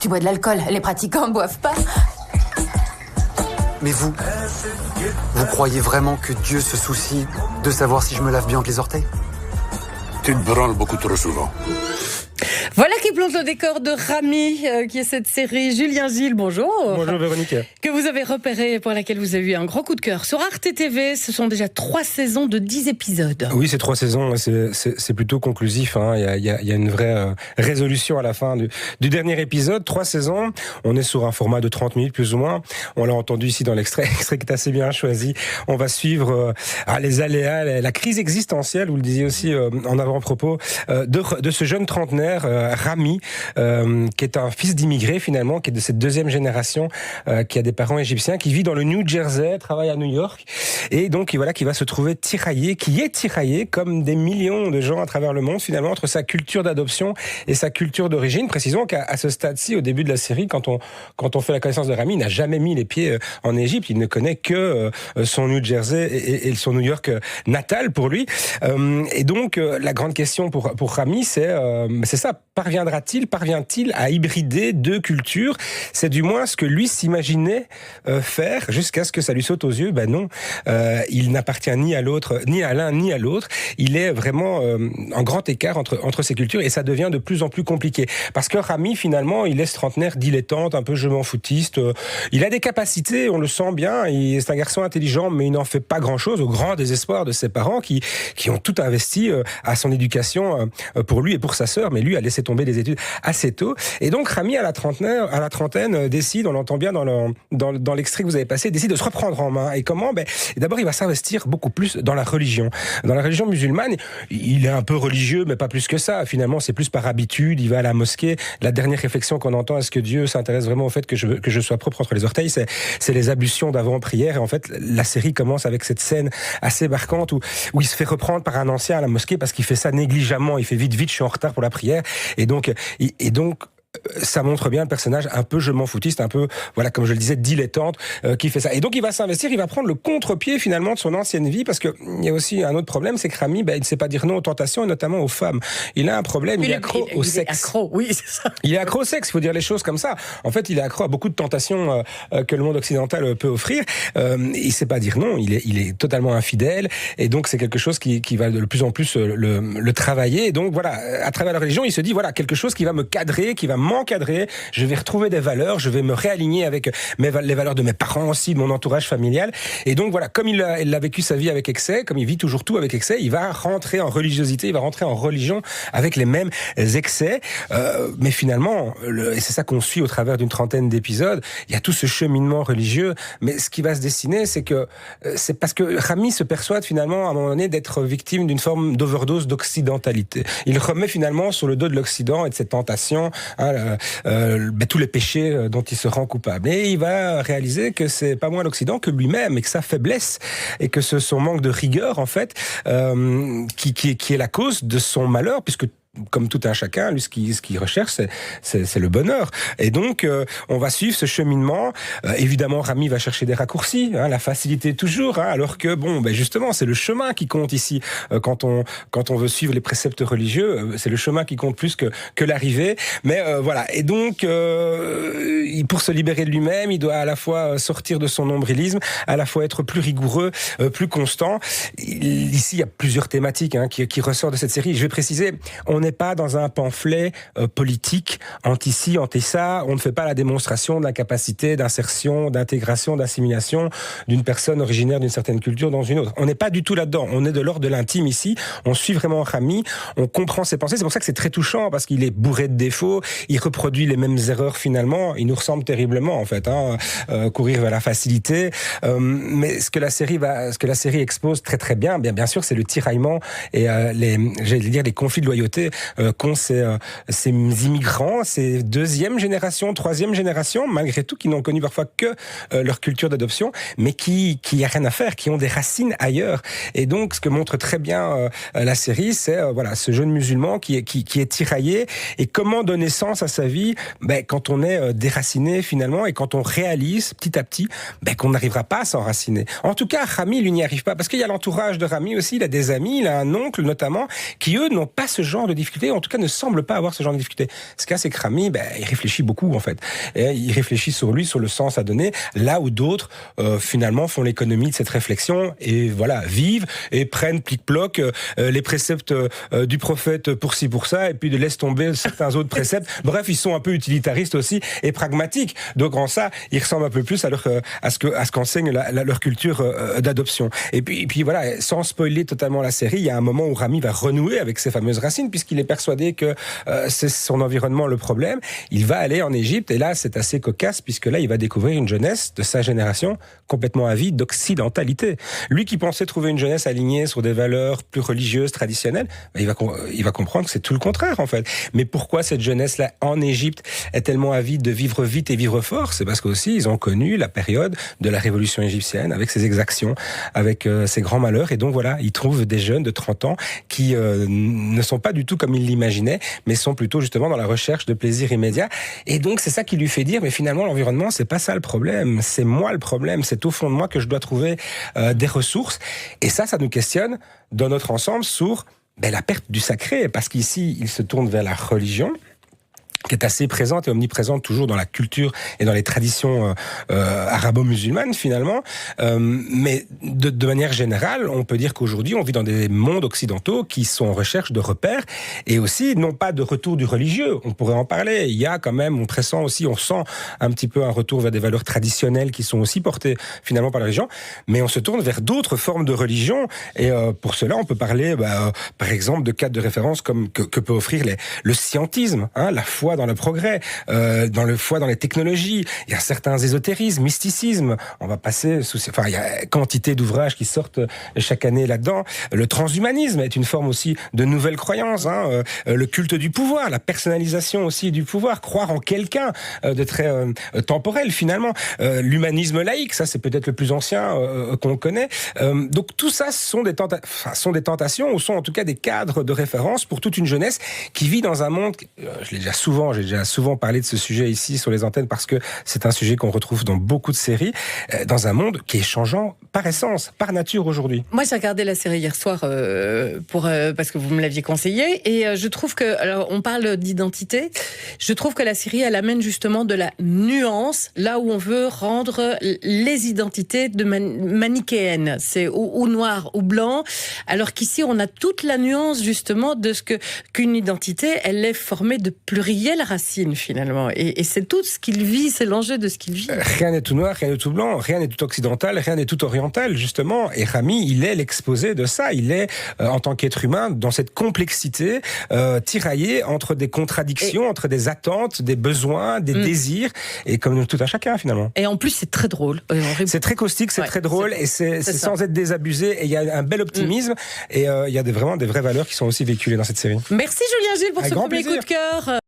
Tu bois de l'alcool, les pratiquants ne boivent pas. Mais vous croyez vraiment que Dieu se soucie de savoir si je me lave bien les orteils? Tu te branles beaucoup trop souvent. Voilà qui plonge le décor de Ramy, qui est cette série. Julien Gilles, bonjour. Bonjour Véronique. Que vous avez repéré, pour laquelle vous avez eu un gros coup de cœur. Sur Arte TV, ce sont déjà 3 saisons de 10 épisodes. Oui, c'est 3 saisons, c'est plutôt conclusif. Hein. Il y a une vraie résolution à la fin du dernier épisode. 3 saisons, on est sur un format de 30 minutes plus ou moins. On l'a entendu ici dans l'extrait qui est assez bien choisi. On va suivre les aléas, la crise existentielle, vous le disiez aussi en avant-propos, de ce jeune trentenaire, Ramy, qui est un fils d'immigrés finalement, qui est de cette deuxième génération, qui a des parents égyptiens, qui vit dans le New Jersey, travaille à New York, et donc voilà, qui va se trouver tiraillé, comme des millions de gens à travers le monde finalement, entre sa culture d'adoption et sa culture d'origine. Précisons qu'à ce stade-ci, au début de la série, quand on fait la connaissance de Ramy, il n'a jamais mis les pieds en Égypte, il ne connaît que son New Jersey et son New York natal pour lui. Et donc la grande question pour Ramy, c'est ça. Parvient-il à hybrider 2 cultures? C'est du moins ce que lui s'imaginait faire jusqu'à ce que ça lui saute aux yeux. Ben non, il n'appartient ni à l'autre, ni à l'un ni à l'autre. Il est vraiment en grand écart entre ces cultures, et ça devient de plus en plus compliqué. Parce que Ramy, finalement, il est ce trentenaire dilettante, un peu je m'en foutiste. Il a des capacités, on le sent bien. C'est un garçon intelligent, mais il n'en fait pas grand-chose, au grand désespoir de ses parents qui ont tout investi à son éducation pour lui et pour sa sœur, mais lui a laissé tomber des études assez tôt. Et donc Ramy, à la trentaine, décide, on l'entend bien dans l'extrait que vous avez passé, décide de se reprendre en main. Et comment? D'abord, il va s'investir beaucoup plus dans la religion. Dans la religion musulmane, il est un peu religieux, mais pas plus que ça. Finalement, c'est plus par habitude, il va à la mosquée. La dernière réflexion qu'on entend, est-ce que Dieu s'intéresse vraiment au fait que je sois propre entre les orteils? C'est les ablutions d'avant-prière. Et en fait, la série commence avec cette scène assez marquante où il se fait reprendre par un ancien à la mosquée parce qu'il fait ça négligemment. Il fait vite, je suis en retard pour la prière. Et donc, ça montre bien le personnage un peu je m'en foutiste, un peu, voilà, comme je le disais, dilettante, qui fait ça. Et donc il va s'investir, il va prendre le contre-pied finalement de son ancienne vie, parce que il y a aussi un autre problème, c'est que Ramy, il ne sait pas dire non aux tentations, et notamment aux femmes. Il a un problème, il est accro au sexe. Il est accro, oui, c'est ça. Il est accro au sexe, il faut dire les choses comme ça. En fait, il est accro à beaucoup de tentations que le monde occidental peut offrir. Il sait pas dire non, il est totalement infidèle, et donc c'est quelque chose qui va de plus en plus le travailler. Et donc voilà, à travers la religion, il se dit voilà, quelque chose qui va me cadrer, qui va m'encadrer, je vais retrouver des valeurs, je vais me réaligner avec les valeurs de mes parents aussi, de mon entourage familial. Et donc voilà, comme il a vécu sa vie avec excès, comme il vit toujours tout avec excès, il va rentrer en religiosité, il va rentrer en religion avec les mêmes excès. Mais finalement, et c'est ça qu'on suit au travers d'une trentaine d'épisodes, il y a tout ce cheminement religieux. Mais ce qui va se dessiner, c'est parce que Ramy se persuade finalement à un moment donné d'être victime d'une forme d'overdose d'occidentalité. Il remet finalement sur le dos de l'Occident et de cette tentation tous les péchés dont il se rend coupable. Et il va réaliser que c'est pas moins l'Occident que lui-même, et que sa faiblesse, et que son manque de rigueur, en fait, qui est la cause de son malheur, puisque comme tout un chacun, lui, ce qu'il recherche, c'est le bonheur. Et donc, on va suivre ce cheminement. Évidemment, Ramy va chercher des raccourcis, la facilité toujours, alors que, justement, c'est le chemin qui compte ici. Quand on veut suivre les préceptes religieux, c'est le chemin qui compte plus que l'arrivée. Mais voilà. Et donc, pour se libérer de lui-même, il doit à la fois sortir de son nombrilisme, à la fois être plus rigoureux, plus constant. Ici, il y a plusieurs thématiques qui ressortent de cette série. Je vais préciser, on n'est pas dans un pamphlet politique, anti-ci, anti-ça. On ne fait pas la démonstration de la capacité d'insertion, d'intégration, d'assimilation d'une personne originaire d'une certaine culture dans une autre. On n'est pas du tout là-dedans. On est de l'ordre de l'intime ici. On suit vraiment Ramy. On comprend ses pensées. C'est pour ça que c'est très touchant, parce qu'il est bourré de défauts. Il reproduit les mêmes erreurs finalement. Il nous ressemble terriblement en fait. Courir vers la facilité. Mais ce que la série expose très très bien, sûr, c'est le tiraillement et les conflits de loyauté qu'ont ces immigrants, ces deuxième génération, troisième génération, malgré tout, qui n'ont connu parfois que leur culture d'adoption, mais qui a rien à faire, qui ont des racines ailleurs. Et donc, ce que montre très bien la série, c'est ce jeune musulman qui est tiraillé, et comment donner sens à sa vie quand on est déraciné finalement, et quand on réalise petit à petit qu'on n'arrivera pas à s'enraciner. En tout cas, Ramy, lui, n'y arrive pas, parce qu'il y a l'entourage de Ramy aussi, il a des amis, il a un oncle notamment, qui eux n'ont pas ce genre de difficultés, en tout cas ne semble pas avoir ce genre de difficultés. Ce cas, c'est que Rami, il réfléchit beaucoup en fait. Et il réfléchit sur lui, sur le sens à donner, là où d'autres finalement font l'économie de cette réflexion et voilà, vivent et prennent plic-ploc les préceptes du prophète pour ci, pour ça, et puis laissent tomber certains autres préceptes. Bref, ils sont un peu utilitaristes aussi et pragmatiques. Donc en ça, ils ressemblent un peu plus à ce qu'enseigne leur culture d'adoption. Et puis voilà, sans spoiler totalement la série, il y a un moment où Rami va renouer avec ses fameuses racines, puisqu'il est persuadé que c'est son environnement le problème. Il va aller en Égypte, et là, c'est assez cocasse, puisque là, il va découvrir une jeunesse de sa génération complètement avide d'occidentalité. Lui qui pensait trouver une jeunesse alignée sur des valeurs plus religieuses, traditionnelles, il va comprendre que c'est tout le contraire, en fait. Mais pourquoi cette jeunesse-là, en Égypte, est tellement avide de vivre vite et vivre fort? C'est parce qu'aussi, ils ont connu la période de la révolution égyptienne, avec ses exactions, avec ses grands malheurs, et donc voilà, ils trouvent des jeunes de 30 ans qui ne sont pas du tout comme ils l'imaginaient, mais sont plutôt justement dans la recherche de plaisir immédiat. Et donc, c'est ça qui lui fait dire, mais finalement, l'environnement, c'est pas ça le problème. C'est moi le problème. C'est au fond de moi que je dois trouver des ressources. Et ça nous questionne dans notre ensemble sur la perte du sacré. Parce qu'ici, il se tourne vers la religion, qui est assez présente et omniprésente toujours dans la culture et dans les traditions arabo-musulmanes finalement. Mais de manière générale, on peut dire qu'aujourd'hui, on vit dans des mondes occidentaux qui sont en recherche de repères et aussi, non pas de retour du religieux, on pourrait en parler. Il y a quand même, on sent un petit peu un retour vers des valeurs traditionnelles qui sont aussi portées finalement par la religion, mais on se tourne vers d'autres formes de religion et pour cela, on peut parler par exemple de cadres de référence comme que peut offrir le scientisme, la foi dans le progrès, dans les technologies. Il y a certains ésotérismes, mysticismes. On va passer il y a quantité d'ouvrages qui sortent chaque année là-dedans. Le transhumanisme est une forme aussi de nouvelles croyances. Le culte du pouvoir, la personnalisation aussi du pouvoir, croire en quelqu'un de très temporel finalement. L'humanisme laïque, ça c'est peut-être le plus ancien qu'on connaît. Donc tout ça sont des tentations ou sont en tout cas des cadres de référence pour toute une jeunesse qui vit dans un monde. J'ai déjà souvent parlé de ce sujet ici sur les antennes parce que c'est un sujet qu'on retrouve dans beaucoup de séries, dans un monde qui est changeant par essence, par nature aujourd'hui. Moi, j'ai regardé la série hier soir parce que vous me l'aviez conseillé et je trouve que, alors on parle d'identité, je trouve que la série, elle amène justement de la nuance là où on veut rendre les identités de manichéennes. C'est ou noir ou blanc, alors qu'ici, on a toute la nuance justement de qu'une identité, elle est formée de plurielles racines finalement. Et c'est tout ce qu'il vit, c'est l'enjeu de ce qu'il vit. Rien n'est tout noir, rien n'est tout blanc, rien n'est tout occidental, rien n'est tout oriental justement. Et Rami, il est l'exposé de ça. Il est, en tant qu'être humain, dans cette complexité, tiraillé entre des contradictions, entre des attentes, des besoins, des désirs, et comme tout un chacun finalement. Et en plus, c'est très drôle. C'est très caustique, c'est très drôle, et c'est sans être désabusé, et il y a un bel optimisme, et il y a vraiment des vraies valeurs qui sont aussi véhiculées dans cette série. Merci Julien Gilles pour ce premier coup de cœur.